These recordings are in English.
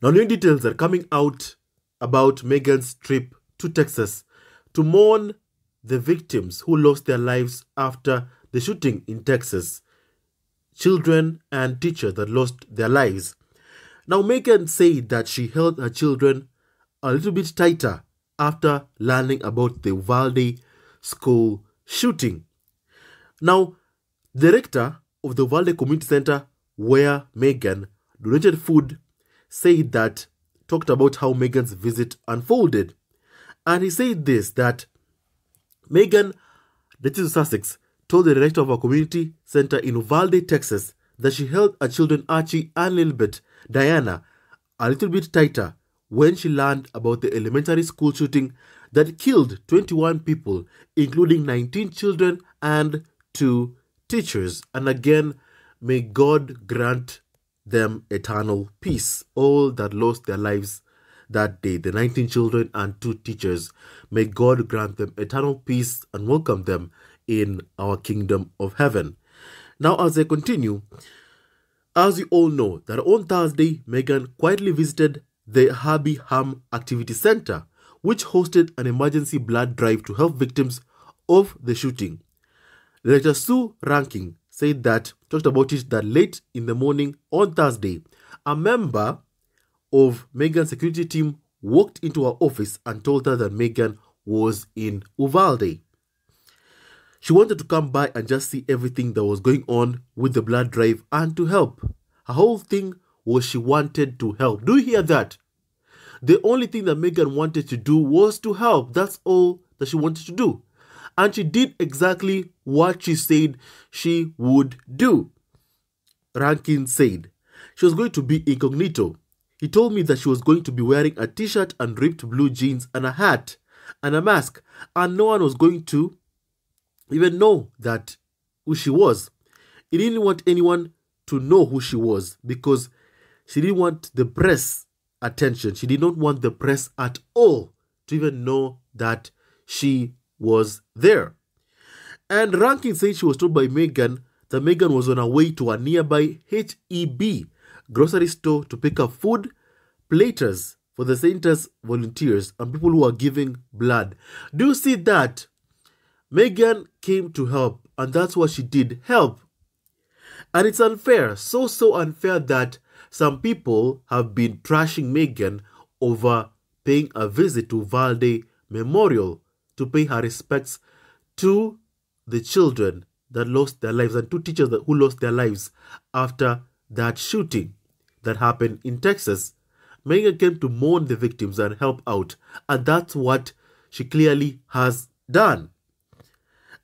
Now, new details are coming out about Meghan's trip to Texas to mourn the victims who lost their lives after the shooting in Texas. Children and teachers that lost their lives. Now, Meghan said that she held her children a little bit tighter after learning about the Uvalde school shooting. Now, the rector of the Uvalde Community Center, where Meghan donated food, said that, talked about how Meghan's visit unfolded. And he said this, that Meghan, that is Sussex, told the director of a community center in Uvalde, Texas, that she held her children Archie and Lilibet, Diana, a little bit tighter when she learned about the elementary school shooting that killed 21 people, including 19 children and 2 teachers. And again, may God grant them eternal peace, all that lost their lives that day, the 19 children and 2 teachers. May God grant them eternal peace and welcome them in our kingdom of heaven. Now, as I continue, as you all know, that on Thursday, Meghan quietly visited the Herbie Ham Activity Center, which hosted an emergency blood drive to help victims of the shooting. Director Sue Rankin said that, talked about it, that late in the morning on Thursday, a member of Meghan's security team walked into her office and told her that Meghan was in Uvalde. She wanted to come by and just see everything that was going on with the blood drive and to help. Her whole thing was she wanted to help. Do you hear that? The only thing that Meghan wanted to do was to help. That's all that she wanted to do. And she did exactly what she said she would do. Rankin said she was going to be incognito. He told me that she was going to be wearing a t-shirt and ripped blue jeans and a hat and a mask, and no one was going to even know that who she was. He didn't want anyone to know who she was because she didn't want the press attention. She did not want the press at all to even know that she was there. And Rankin said she was told by Meghan that Meghan was on her way to a nearby HEB grocery store to pick up food, platers for the center's volunteers and people who are giving blood. Do you see that? Meghan came to help, and that's what she did, help. And it's unfair, so unfair that some people have been trashing Meghan over paying a visit to Uvalde Memorial to pay her respects to the children that lost their lives and 2 teachers who lost their lives after that shooting that happened in Texas. Meghan came to mourn the victims and help out, and that's what she clearly has done.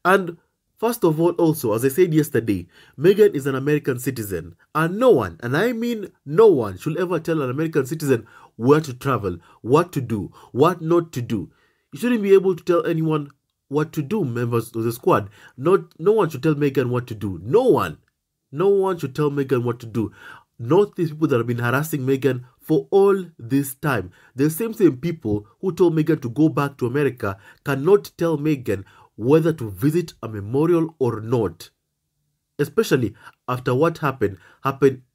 And first of all, also, as I said yesterday, Meghan is an American citizen, and no one, and I mean no one, should ever tell an American citizen where to travel, what to do, what not to do. You shouldn't be able to tell anyone what to do, members of the squad. No one should tell Meghan what to do. No one. No one should tell Meghan what to do. Not these people that have been harassing Meghan for all this time. The same people who told Meghan to go back to America cannot tell Meghan whether to visit a memorial or not. Especially after what happened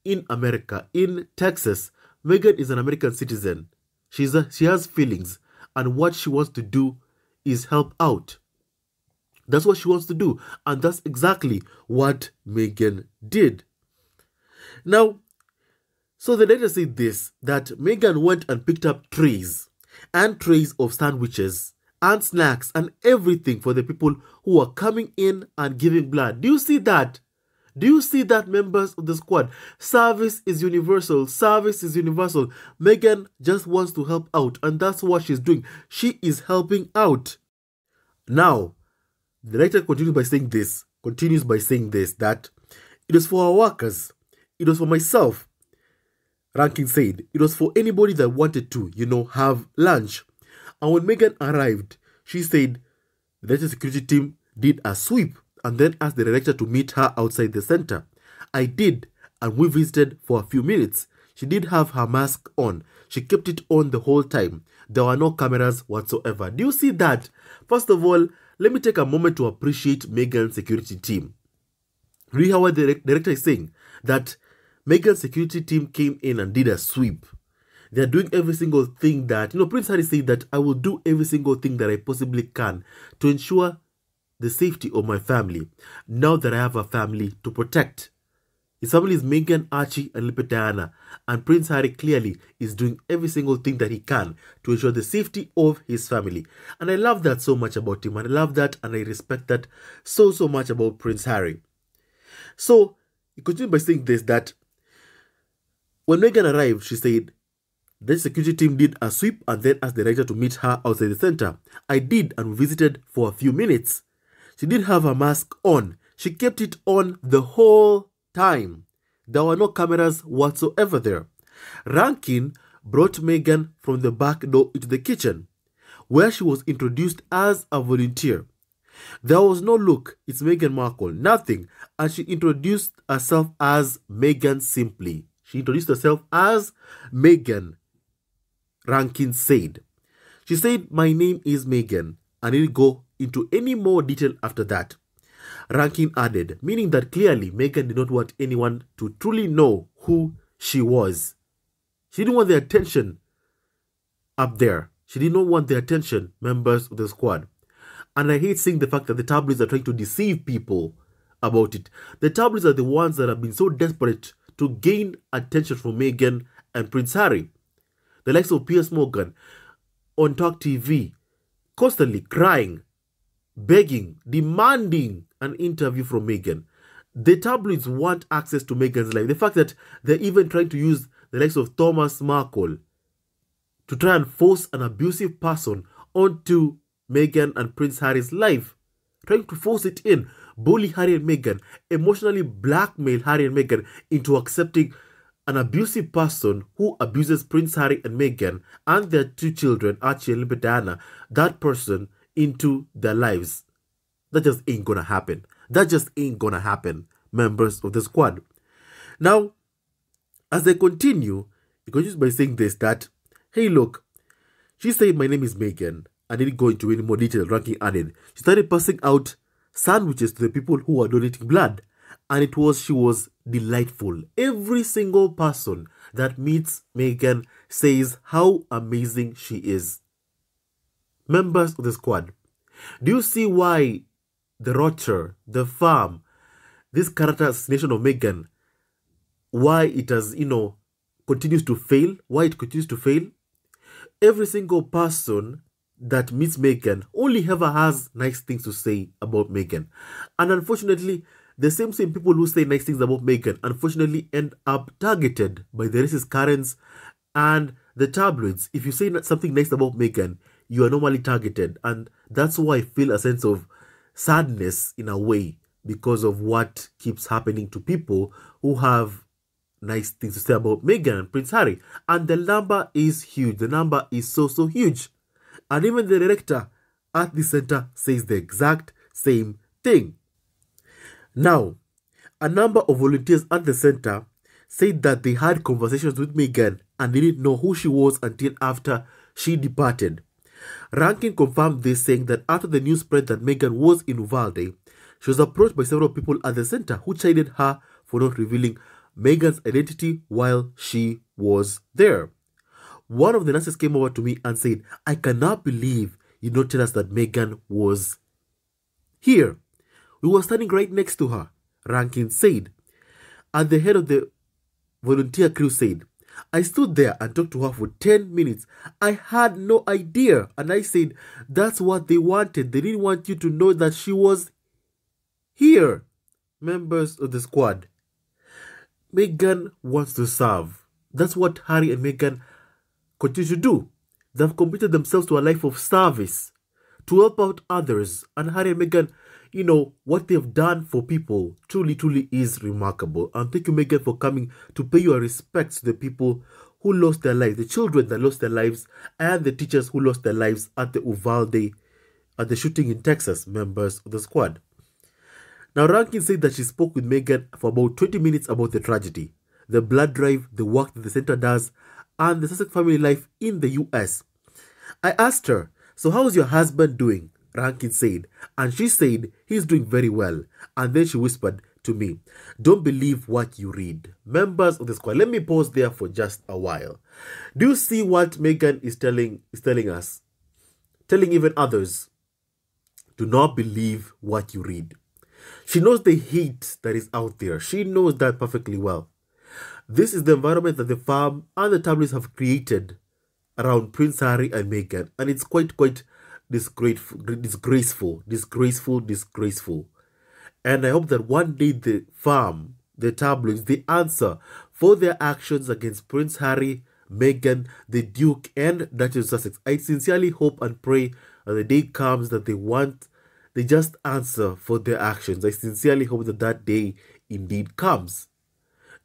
in America, in Texas. Meghan is an American citizen. She has feelings, and what she wants to do is help out. That's what she wants to do, and that's exactly what Meghan did. Now, so the letter said this, that Meghan went and picked up trays and trays of sandwiches and snacks and everything for the people who are coming in and giving blood. Do you see that? Do you see that, members of the squad? Service is universal. Service is universal. Meghan just wants to help out, and that's what she's doing. She is helping out. Now, the writer continues by saying this, that it was for our workers. It was for myself. Rankin said it was for anybody that wanted to, have lunch. And when Meghan arrived, she said the director security team did a sweep and then asked the director to meet her outside the center. I did, and we visited for a few minutes. She did have her mask on. She kept it on the whole time. There were no cameras whatsoever. Do you see that? First of all, let me take a moment to appreciate Meghan's security team. You hear what the director is saying? That Meghan's security team came in and did a sweep. They're doing every single thing that, Prince Harry said that I will do every single thing that I possibly can to ensure the safety of my family, now that I have a family to protect. His family is Meghan, Archie, and Diana, and Prince Harry clearly is doing every single thing that he can to ensure the safety of his family. And I love that so much about him, and I love that, and I respect that so much about Prince Harry. So, he continued by saying this, that when Meghan arrived, she said, the security team did a sweep and then asked the director to meet her outside the center. I did, and we visited for a few minutes. She did have a mask on. She kept it on the whole time. There were no cameras whatsoever there. Rankin brought Meghan from the back door into the kitchen, where she was introduced as a volunteer. There was no look, it's Meghan Markle, nothing, and she introduced herself as Meghan simply. She introduced herself as Meghan, Rankin said. She said, my name is Meghan, and didn't go into any more detail after that. Rankin added, meaning that clearly Meghan did not want anyone to truly know who she was. She didn't want the attention up there. She did not want the attention, members of the squad. And I hate seeing the fact that the tabloids are trying to deceive people about it. The tabloids are the ones that have been so desperate to gain attention from Meghan and Prince Harry. The likes of Piers Morgan on Talk TV, constantly crying, begging, demanding an interview from Meghan. The tabloids want access to Meghan's life. The fact that they're even trying to use the likes of Thomas Markle to try and force an abusive person onto Meghan and Prince Harry's life, trying to force it in, bully Harry and Meghan, emotionally blackmail Harry and Meghan into accepting an abusive person who abuses Prince Harry and Meghan and their two children, Archie and Diana, that person into their lives. That just ain't gonna happen. That just ain't gonna happen, members of the squad. Now, as they continue, he continues by saying this, that, hey, look, she said my name is Meghan. I didn't go into any more detail, Rankin added. She started passing out sandwiches to the people who were donating blood. And she was delightful. Every single person that meets Meghan says how amazing she is. Members of the squad, do you see why the Rocher, the farm, this character assassination of Meghan, why it has, continues to fail? Why it continues to fail? Every single person that meets Meghan only ever has nice things to say about Meghan. And unfortunately, the same people who say nice things about Meghan unfortunately end up targeted by the racist Karens and the tabloids. If you say something nice about Meghan, you are normally targeted. And that's why I feel a sense of sadness in a way, because of what keeps happening to people who have nice things to say about Meghan and Prince Harry. And the number is huge. The number is so huge. And even the director at the center says the exact same thing. Now, a number of volunteers at the center said that they had conversations with Meghan and they didn't know who she was until after she departed. Rankin confirmed this, saying that after the news spread that Meghan was in Uvalde, she was approached by several people at the center who chided her for not revealing Meghan's identity while she was there. One of the nurses came over to me and said, I cannot believe you don't tell us that Meghan was here. We were standing right next to her, Rankin said. And the head of the volunteer crew said, I stood there and talked to her for 10 minutes. I had no idea. And I said, that's what they wanted. They didn't want you to know that she was here. Members of the squad, Meghan wants to serve. That's what Harry and Meghan continue to do. They've committed themselves to a life of service, to help out others. And Harry and Meghan, what they've done for people truly is remarkable. And thank you, Meghan, for coming to pay your respects to the people who lost their lives, the children that lost their lives, and the teachers who lost their lives at the Uvalde, at the shooting in Texas, members of the squad. Now, Rankin said that she spoke with Meghan for about 20 minutes about the tragedy, the blood drive, the work that the center does, and the Sussex family life in the US. I asked her, so how's your husband doing? Rankin said, and she said he's doing very well. And then she whispered to to me. Don't believe what you read. Members of the squad, let me pause there for just a while. Do you see what Meghan is telling us? Telling even others, do not believe what you read. She knows the hate that is out there. She knows that perfectly well. This is the environment that the farm and the tabloids have created around Prince Harry and Meghan, and it's quite disgraceful. And I hope that one day the farm, the tabloids, the answer for their actions against Prince Harry, Meghan, the Duke, and Duchess of Sussex. I sincerely hope and pray that the day comes that they just answer for their actions. I sincerely hope that that day indeed comes.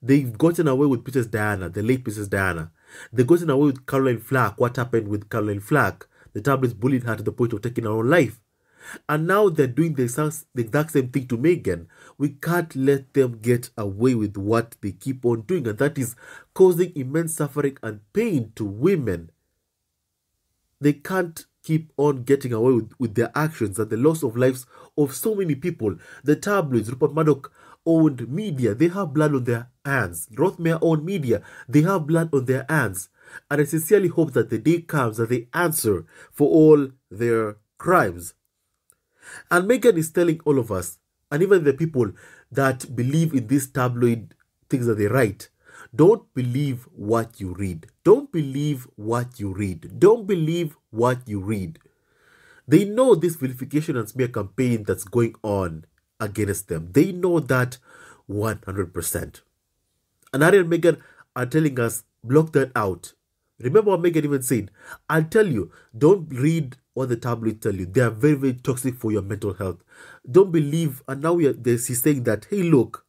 They've gotten away with Princess Diana, the late Princess Diana. They've gotten away with Caroline Flack. What happened with Caroline Flack? The tabloids bullied her to the point of taking her own life. And now they're doing the exact same thing to Meghan. We can't let them get away with what they keep on doing, and that is causing immense suffering and pain to women. They can't keep on getting away with their actions and the loss of lives of so many people. The tabloids, Rupert Murdoch owned media, they have blood on their hands. Rothmere owned media, they have blood on their hands. And I sincerely hope that the day comes that they answer for all their crimes. And Meghan is telling all of us, and even the people that believe in these tabloid things that they write, don't believe what you read. Don't believe what you read. Don't believe what you read. They know this vilification and smear campaign that's going on against them. They know that 100%. And Harry and Meghan are telling us, block that out. Remember what Meghan even said? I'll tell you, don't read what the tabloids tell you. They are very toxic for your mental health. Don't believe, and now she's saying that, hey, look,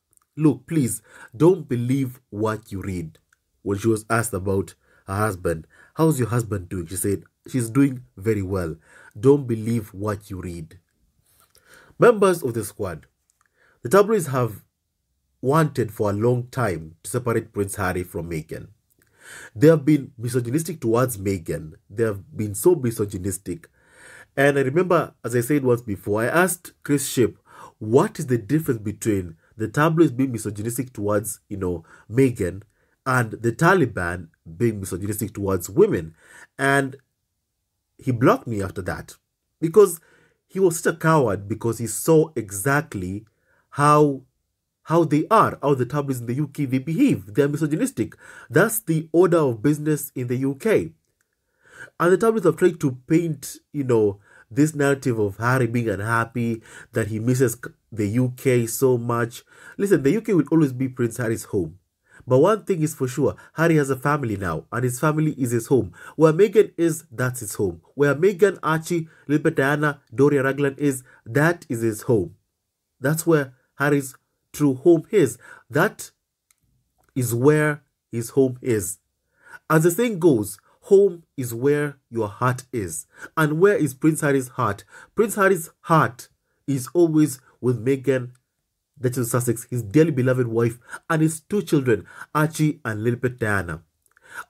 please, don't believe what you read. When she was asked about her husband, how's your husband doing? She said, she's doing very well. Don't believe what you read. Members of the squad, the tabloids have wanted for a long time to separate Prince Harry from Meghan. They have been misogynistic towards Meghan. They have been so misogynistic. And I remember, as I said once before, I asked Chris Ship, what is the difference between the tabloids being misogynistic towards, Meghan, and the Taliban being misogynistic towards women? And he blocked me after that because he was such a coward, because he saw exactly how they are, how the tabloids in the UK, they behave. They are misogynistic. That's the order of business in the UK. And the tabloids have tried to paint, this narrative of Harry being unhappy, that he misses the UK so much. Listen, the UK will always be Prince Harry's home. But one thing is for sure, Harry has a family now, and his family is his home. Where Meghan is, that's his home. Where Meghan, Archie, Elizabeth Diana, Doria Raglan is, that is his home. That's where Harry's true home is. That is where his home is. As the saying goes, home is where your heart is. And where is Prince Harry's heart? Prince Harry's heart is always with Meghan, Duchess of Sussex, his dearly beloved wife, and his two children, Archie and Elizabeth Diana.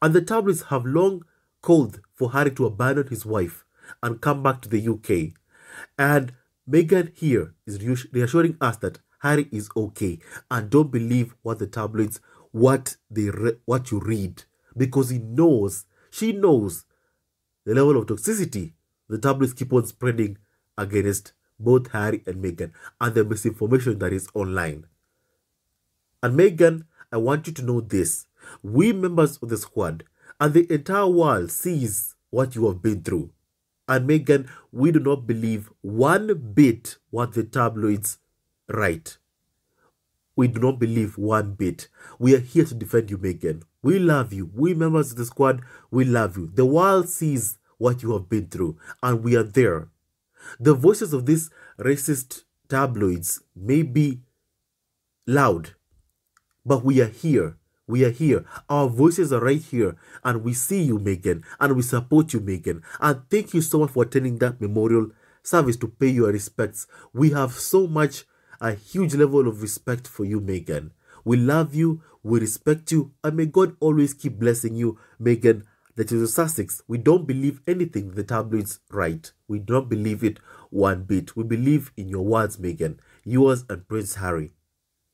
And the tabloids have long called for Harry to abandon his wife and come back to the UK. And Meghan here is reassuring us that Harry is okay, and don't believe what the tabloids, what you read, because she knows the level of toxicity the tabloids keep on spreading against both Harry and Meghan, and the misinformation that is online. And Meghan, I want you to know this. We members of the squad and the entire world sees what you have been through. And Meghan, we do not believe one bit what the tabloids write. We do not believe one bit. We are here to defend you, Meghan. We love you. We members of the squad, we love you. The world sees what you have been through, and we are there. The voices of these racist tabloids may be loud, but we are here. We are here. Our voices are right here, and we see you, Meghan, and we support you, Meghan. And thank you so much for attending that memorial service to pay your respects. We have so much, a huge level of respect for you, Meghan. We love you, we respect you, and may God always keep blessing you, Meghan, Duchess of Sussex. We don't believe anything the tabloids write. We don't believe it one bit. We believe in your words, Meghan, yours and Prince Harry.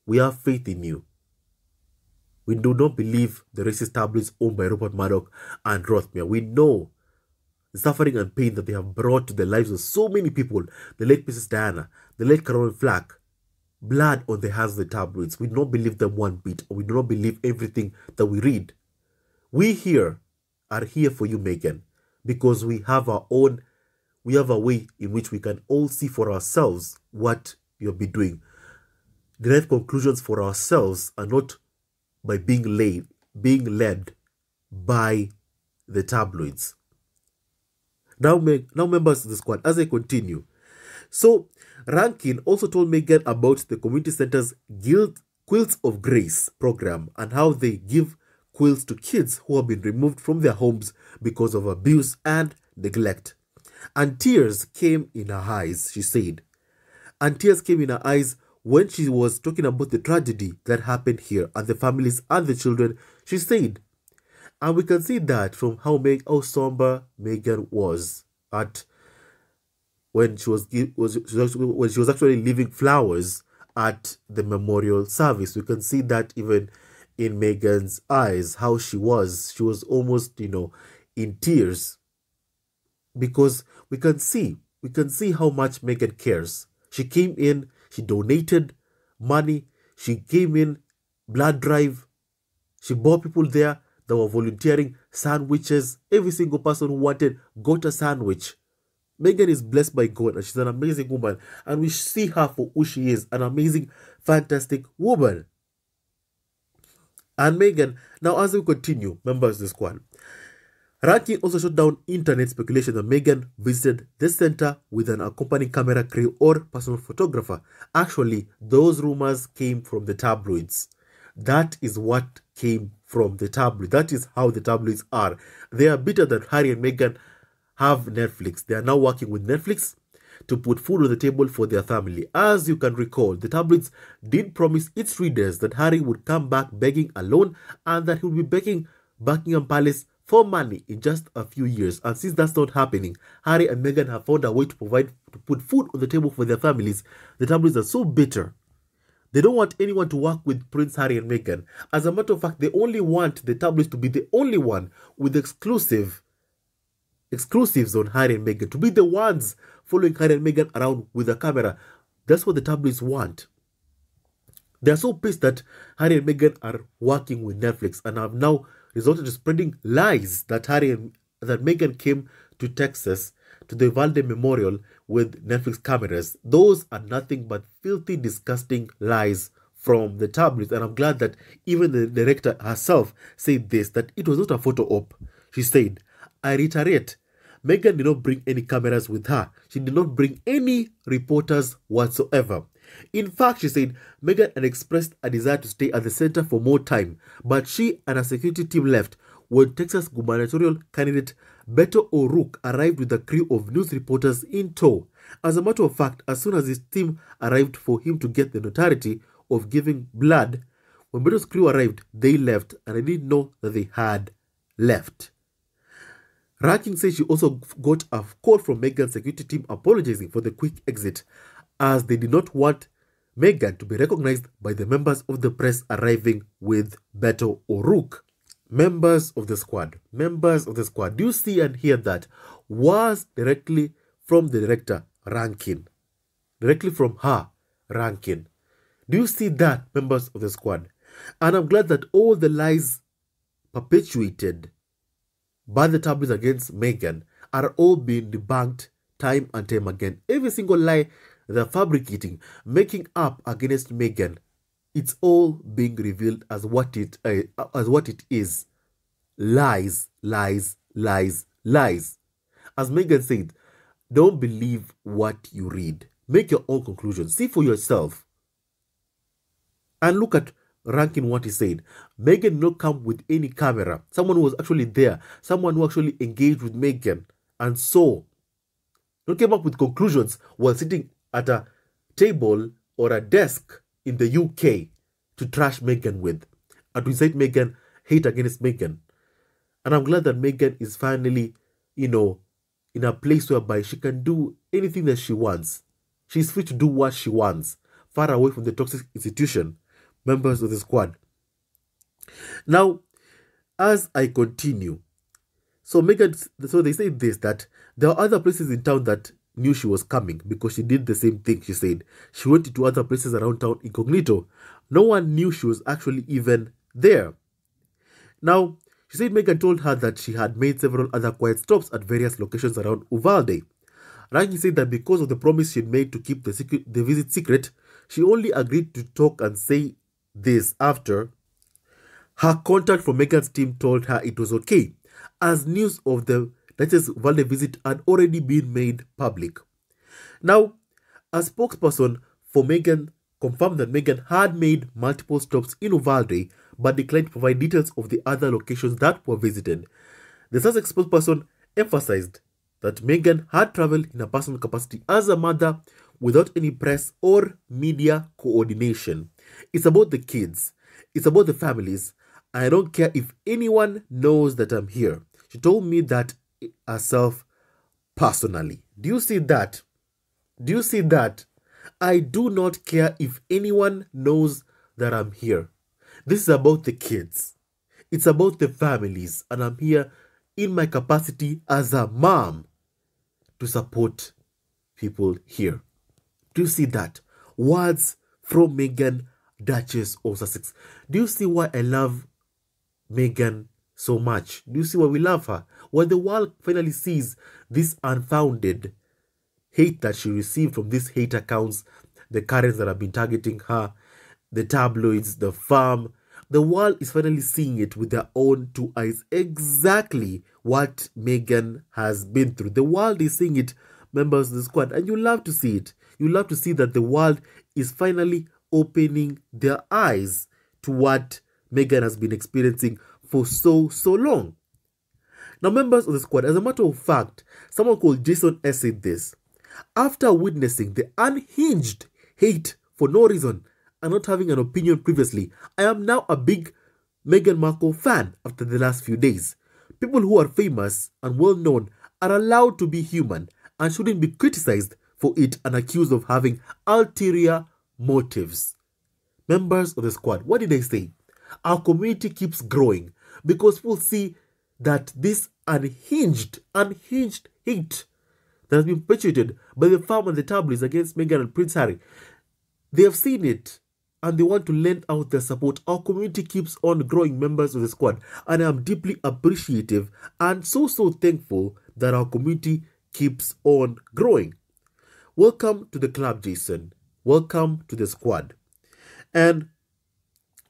We have faith in you. We do not believe the racist tabloids owned by Rupert Murdoch and Rothmere. We know the suffering and pain that they have brought to the lives of so many people. The late Mrs. Diana, the late Caroline Flack, blood on the hands of the tabloids. We do not believe them one bit, or we do not believe everything that we read. We here are here for you, Meghan, because we have a way in which we can all see for ourselves what you'll be doing. Derive conclusions for ourselves and not by being led by the tabloids. Now members of the squad, as I continue. So, Rankin also told Meghan about the community center's Quilts of Grace program and how they give quilts to kids who have been removed from their homes because of abuse and neglect. And tears came in her eyes, she said. And tears came in her eyes when she was talking about the tragedy that happened here and the families and the children, she said. And we can see that from how somber Meghan was when she was actually leaving flowers at the memorial service. We can see that even in Meghan's eyes, how she was almost, in tears, because we can see how much Meghan cares. She came in, she donated money, she came in, blood drive, she brought people there that were volunteering, sandwiches. Every single person who wanted got a sandwich. Meghan is blessed by God and she's an amazing woman, and we see her for who she is, an amazing, fantastic woman. And Meghan, now as we continue, members of the squad, Rankin also shut down internet speculation that Meghan visited the center with an accompanying camera crew or personal photographer. Actually, those rumors came from the tabloids. That is what came from the tabloids. That is how the tabloids are. They are bitter that Harry and Meghan have Netflix. They are now working with Netflix to put food on the table for their family. As you can recall, the tabloids did promise its readers that Harry would come back begging alone and that he would be begging Buckingham Palace for money in just a few years. And since that's not happening, Harry and Meghan have found a way to put food on the table for their families. The tabloids are so bitter. They don't want anyone to work with Prince Harry and Meghan. As a matter of fact, they only want the tabloids to be the only one with exclusives on Harry and Meghan, to be the ones following Harry and Meghan around with a camera. That's what the tabloids want. They are so pissed that Harry and Meghan are working with Netflix and have now resorted to spreading lies that Meghan came to Texas to the Uvalde Memorial with Netflix cameras. Those are nothing but filthy, disgusting lies from the tabloids. And I'm glad that even the director herself said this, that it was not a photo op. She said, I reiterate, Meghan did not bring any cameras with her. She did not bring any reporters whatsoever. In fact, she said, Meghan had expressed a desire to stay at the center for more time, but she and her security team left when Texas gubernatorial candidate Beto O'Rourke arrived with a crew of news reporters in tow. As a matter of fact, as soon as his team arrived for him to get the notoriety of giving blood, when Beto's crew arrived, they left, and I didn't know that they had left. Rankin says she also got a call from Meghan's security team apologizing for the quick exit, as they did not want Meghan to be recognized by the members of the press arriving with Beto O'Rourke. Members of the squad, do you see and hear that? Was directly from the director, Rankin. Directly from her, Rankin. Do you see that, members of the squad? And I'm glad that all the lies perpetuated by the tabloids against Meghan are all being debunked time and time again. Every single lie they're fabricating, making up against Meghan, it's all being revealed as what it is. Lies, lies, lies, lies. As Meghan said, don't believe what you read. Make your own conclusions. See for yourself. And look at Rankin, what he said. Meghan did not come with any camera. Someone who was actually there. Someone who actually engaged with Meghan and saw. Not came up with conclusions while sitting at a table or a desk in the UK to trash Meghan with. And to incite Meghan, hate against Meghan. And I'm glad that Meghan is finally, in a place whereby she can do anything that she wants. She's free to do what she wants, far away from the toxic institution. members of the squad. Now, as I continue, so they say this, that there are other places in town that knew she was coming because she did the same thing. She said she went to other places around town incognito. No one knew she was actually even there. Now, she said Meghan told her that she had made several other quiet stops at various locations around Uvalde. Archie said that because of the promise she'd made to keep the visit secret, she only agreed to talk and say this after her contact from Meghan's team told her it was okay, as news of the latest Uvalde visit had already been made public. Now, a spokesperson for Meghan confirmed that Meghan had made multiple stops in Uvalde but declined to provide details of the other locations that were visited. The Sussex spokesperson emphasized that Meghan had traveled in a personal capacity as a mother without any press or media coordination. It's about the kids. It's about the families. I don't care if anyone knows that I'm here. She told me that herself personally. Do you see that? Do you see that? I do not care if anyone knows that I'm here. This is about the kids. It's about the families. And I'm here in my capacity as a mom to support people here. Do you see that? Words from Meghan, Duchess of Sussex. Do you see why I love Meghan so much? Do you see why we love her? When the world finally sees this unfounded hate that she received from these hate accounts, the Karens that have been targeting her, the tabloids, the farm, the world is finally seeing it with their own two eyes, exactly what Meghan has been through. The world is seeing it, members of the squad, and you love to see it. You love to see that the world is finally opening their eyes to what Meghan has been experiencing for so long. Now, members of the squad, as a matter of fact, someone called Jason S. said this: after witnessing the unhinged hate for no reason and not having an opinion previously, I am now a big Meghan Markle fan after the last few days. People who are famous and well known are allowed to be human and shouldn't be criticized for it and accused of having ulterior motives. Members of the squad, what did I say? Our community keeps growing because people see that this unhinged hate that has been perpetuated by the farm and the tabloids against Meghan and Prince Harry, they have seen it and they want to lend out their support. Our community keeps on growing, members of the squad, and I am deeply appreciative and so thankful that our community keeps on growing. Welcome to the club, Jason. Welcome to the squad. And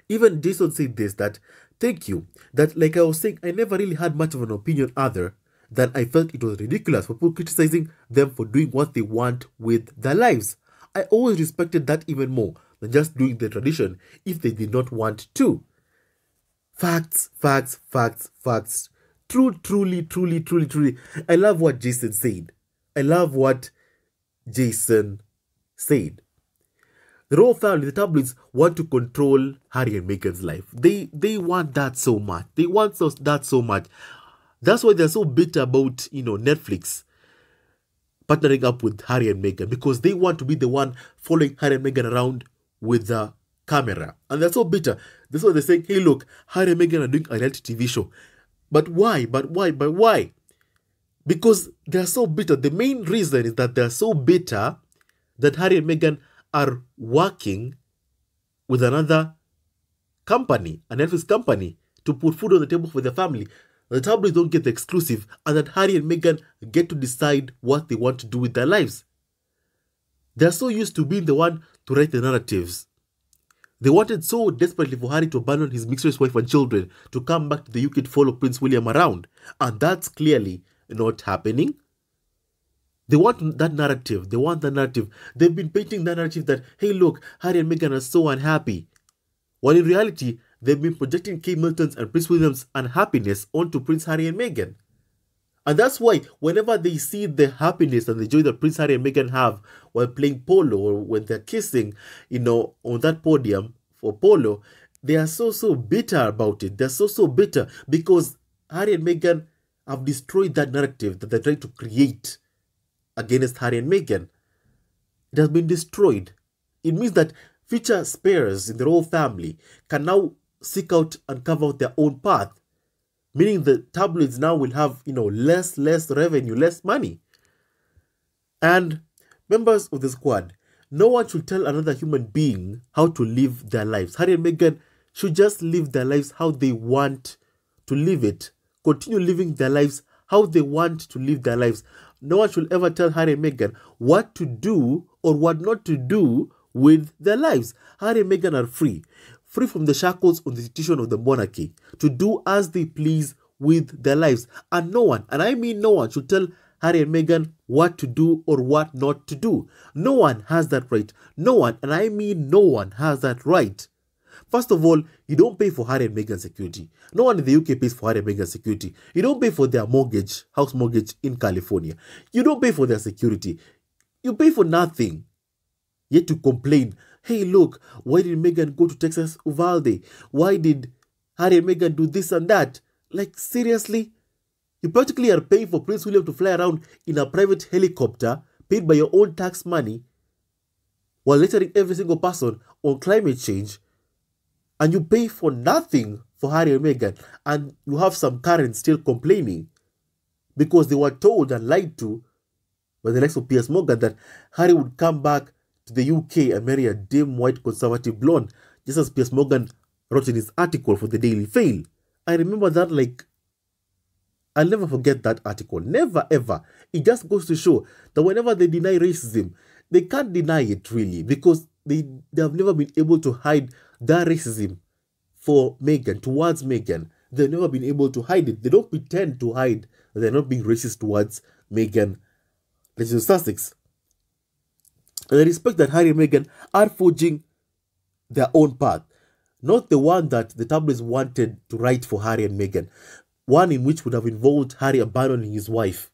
even Jason said this, that thank you, that like I was saying, I never really had much of an opinion other than I felt it was ridiculous for people criticizing them for doing what they want with their lives. I always respected that even more than just doing the tradition if they did not want to. Facts. Truly. I love what Jason said. The royal family, the tabloids, want to control Harry and Meghan's life. They want that so much. They want that so much. That's why they're so bitter about, Netflix partnering up with Harry and Meghan, because they want to be the one following Harry and Meghan around with the camera. And they're so bitter. That's why they're saying, hey, look, Harry and Meghan are doing a reality TV show. But why? Because they're so bitter. The main reason is that they're so bitter that Harry and Meghan are working with another company, an Netflix company, to put food on the table for their family. The tabloids don't get the exclusive, and that Harry and Meghan get to decide what they want to do with their lives. They're so used to being the one to write the narratives. They wanted so desperately for Harry to abandon his mixed-race wife and children to come back to the UK to follow Prince William around. And that's clearly not happening. They want that narrative. They've been painting that narrative that, hey, look, Harry and Meghan are so unhappy. When in reality, they've been projecting Kate Middleton's and Prince William's unhappiness onto Prince Harry and Meghan. And that's why whenever they see the happiness and the joy that Prince Harry and Meghan have while playing polo or when they're kissing, on that podium for polo, they are so bitter about it. They're so bitter because Harry and Meghan have destroyed that narrative that they're trying to create against Harry and Meghan. It has been destroyed. It means that future spares in the royal family can now seek out and carve out their own path, meaning the tabloids now will have, less revenue, less money. And members of the squad, no one should tell another human being how to live their lives. Harry and Meghan should just live their lives how they want to live it. Continue living their lives how they want to live their lives. No one should ever tell Harry and Meghan what to do or what not to do with their lives. Harry and Meghan are free from the shackles of the institution of the monarchy, to do as they please with their lives. And no one, and I mean no one, should tell Harry and Meghan what to do or what not to do. No one has that right. No one, and I mean no one, has that right. First of all, you don't pay for Harry and Meghan's security. No one in the UK pays for Harry and Meghan's security. You don't pay for their mortgage, house mortgage in California. You don't pay for their security. You pay for nothing. Yet to complain, hey, look, why did Meghan go to Texas, Uvalde? Why did Harry and Meghan do this and that? Like, seriously? You practically are paying for Prince William to fly around in a private helicopter paid by your own tax money while lecturing every single person on climate change, and you pay for nothing for Harry and Meghan, and you have some Karens still complaining because they were told and lied to by the likes of Piers Morgan that Harry would come back to the UK and marry a dim white conservative blonde, just as Piers Morgan wrote in his article for the Daily Fail. I remember that like, I'll never forget that article. Never ever. It just goes to show that whenever they deny racism, they can't deny it really, because they have never been able to hide that racism for Meghan, towards Meghan. They've never been able to hide it. They don't pretend to hide that they're not being racist towards Meghan, Duchess of Sussex. And I respect that Harry and Meghan are forging their own path, not the one that the tabloids wanted to write for Harry and Meghan, one in which would have involved Harry abandoning his wife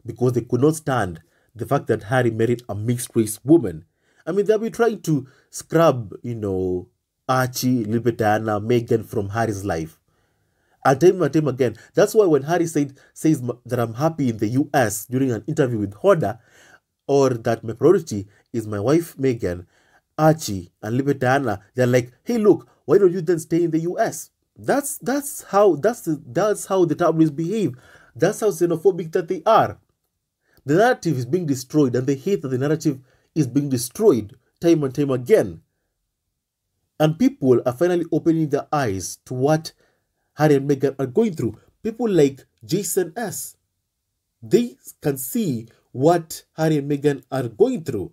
because they could not stand the fact that Harry married a mixed-race woman. I mean, they'll be trying to scrub, Archie, Lili, Diana, Meghan from Harry's life. And time again. That's why when Harry says that I'm happy in the US during an interview with Hoda, or that my priority is my wife Meghan, Archie, and Lili, Diana, they're like, hey, look, why don't you then stay in the US? That's how the tabloids behave. That's how xenophobic that they are. The narrative is being destroyed, and they hate that the narrative is being destroyed time and time again. And people are finally opening their eyes to what Harry and Meghan are going through. People like Jason S. They can see what Harry and Meghan are going through.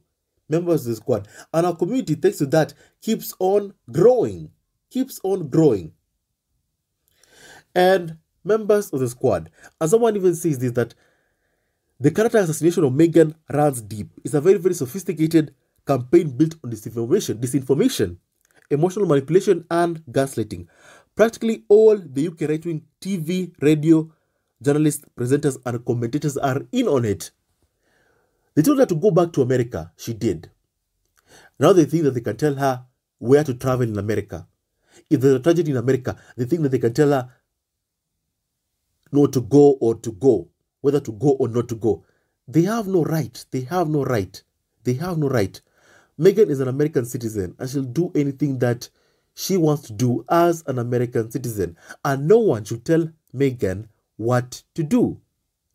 Members of the squad. And our community, thanks to that, keeps on growing. Keeps on growing. And members of the squad, and someone even says this, that the character assassination of Meghan runs deep. It's a very, very sophisticated campaign built on disinformation, emotional manipulation, and gaslighting. Practically all the UK right-wing TV, radio, journalists, presenters, and commentators are in on it. They told her to go back to America. She did. Now they think that they can tell her where to travel in America. If there's a tragedy in America, they think that they can tell her not to go or to go, whether to go or not to go. They have no right. They have no right. They have no right. Meghan is an American citizen, and she'll do anything that she wants to do as an American citizen. And no one should tell Meghan what to do.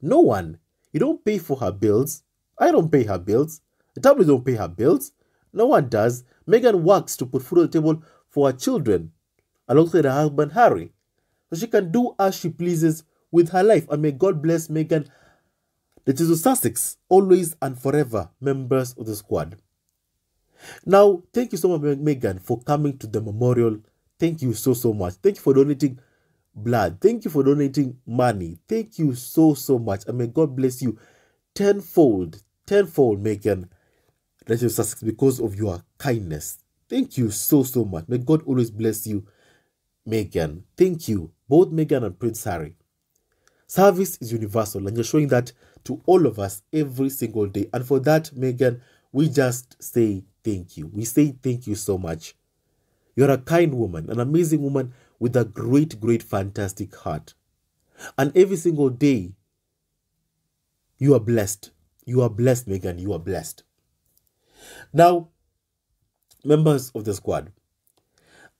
No one. You don't pay for her bills. I don't pay her bills. The tabloids don't pay her bills. No one does. Meghan works to put food on the table for her children, alongside her husband Harry. So she can do as she pleases with her life. And may God bless Meghan, Duchess of Sussex, always and forever, members of the squad. Now, thank you so much, Meghan, for coming to the memorial. Thank you so much. Thank you for donating blood. Thank you for donating money. Thank you so much. And may God bless you tenfold, Meghan, Duchess of Sussex, because of your kindness. Thank you so much. May God always bless you, Meghan. Thank you, both Meghan and Prince Harry. Service is universal, and you're showing that to all of us every single day. And for that, Meghan, we just say thank you. We say thank you so much. You're a kind woman, an amazing woman with a great, fantastic heart. And every single day, you are blessed. You are blessed, Meghan. You are blessed. Now, Members of the squad,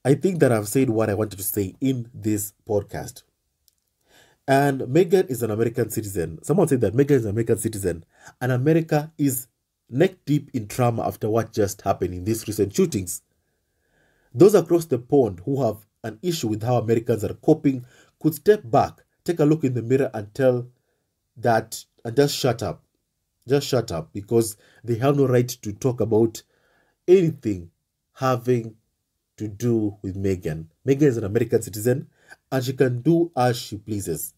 I think that I've said what I wanted to say in this podcast. And Meghan is an American citizen. Someone said that Meghan is an American citizen, and America is neck deep in trauma after what just happened in these recent shootings. Those across the pond who have an issue with how Americans are coping could step back, take a look in the mirror, and tell that, and just shut up. Just shut up, because they have no right to talk about anything having to do with Meghan. Meghan is an American citizen, and she can do as she pleases.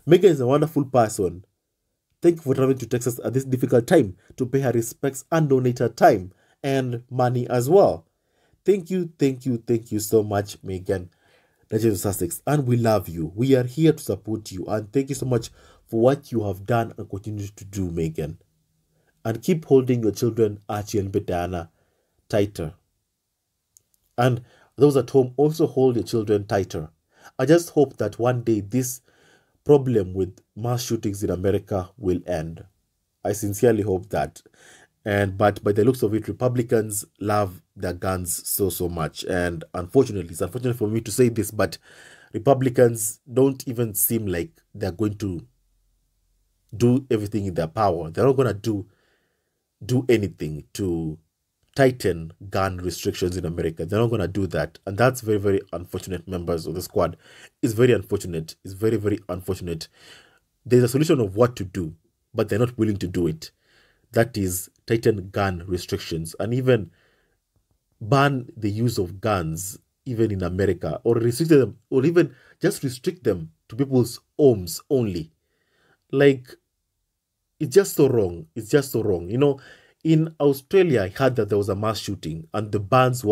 Meghan is a wonderful person. Thank you for traveling to Texas at this difficult time to pay her respects and donate her time and money as well. Thank you so much, Meghan, Legend of Sussex, and we love you. We are here to support you, and thank you so much for what you have done and continue to do, Meghan. And keep holding your children, Archie and Diana, tighter. And those at home, also hold your children tighter. I just hope that one day this problem with mass shootings in America will end. I sincerely hope that. But by the looks of it, Republicans love their guns so much. And unfortunately, it's unfortunate for me to say this, but Republicans don't even seem like they're going to do everything in their power. They're not going to do anything to tighten gun restrictions in America. They're not going to do that. And that's very unfortunate, members of the squad. It's very unfortunate. It's very unfortunate. There's a solution of what to do, but they're not willing to do it. That is tighten gun restrictions and even ban the use of guns even in America, or restrict them, or even just restrict them to people's homes only. Like, it's just so wrong. It's just so wrong. You know, in Australia, I heard that there was a mass shooting and the guns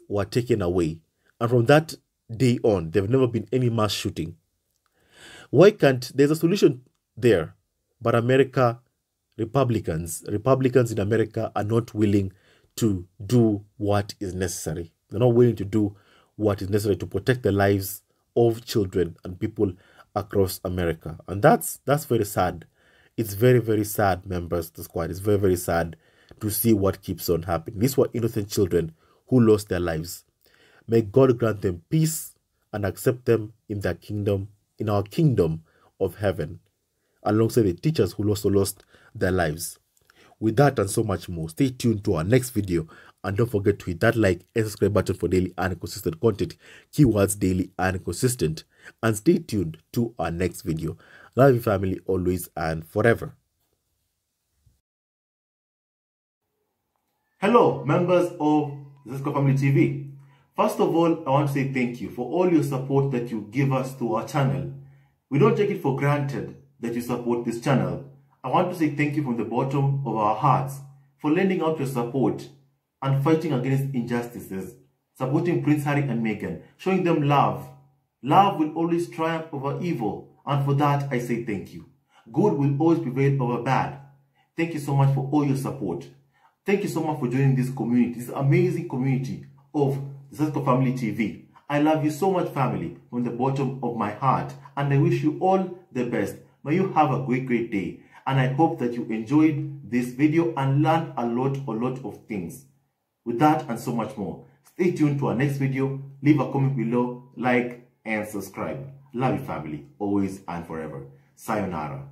were taken away. And from that day on, there have never been any mass shooting. Why can't, there's a solution there, but Republicans in America are not willing to do what is necessary. They're not willing to do what is necessary to protect the lives of children and people across America. And that's very sad. It's very sad, members of the squad. It's very sad to see what keeps on happening. These were innocent children who lost their lives. May God grant them peace and accept them in their kingdom, in our kingdom of heaven, alongside the teachers who also lost their lives. With that and so much more, stay tuned to our next video, and don't forget to hit that like and subscribe button for daily and consistent content, keywords daily and consistent, and stay tuned to our next video. Love you, family, always and forever. Hello, members of Zesco Family TV. First of all, I want to say thank you for all your support that you give us to our channel. We don't take it for granted that you support this channel. I want to say thank you from the bottom of our hearts for lending out your support and fighting against injustices, supporting Prince Harry and Meghan, showing them love. Love will always triumph over evil, and for that I say thank you. Good will always prevail over bad. Thank you so much for all your support. Thank you so much for joining this community, this amazing community of Zesco Family TV. I love you so much, family, from the bottom of my heart, and I wish you all the best. May you have a great day, and I hope that you enjoyed this video and learned a lot of things. With that and so much more, stay tuned to our next video. Leave a comment below, like and subscribe. Love you, family, always and forever. Sayonara.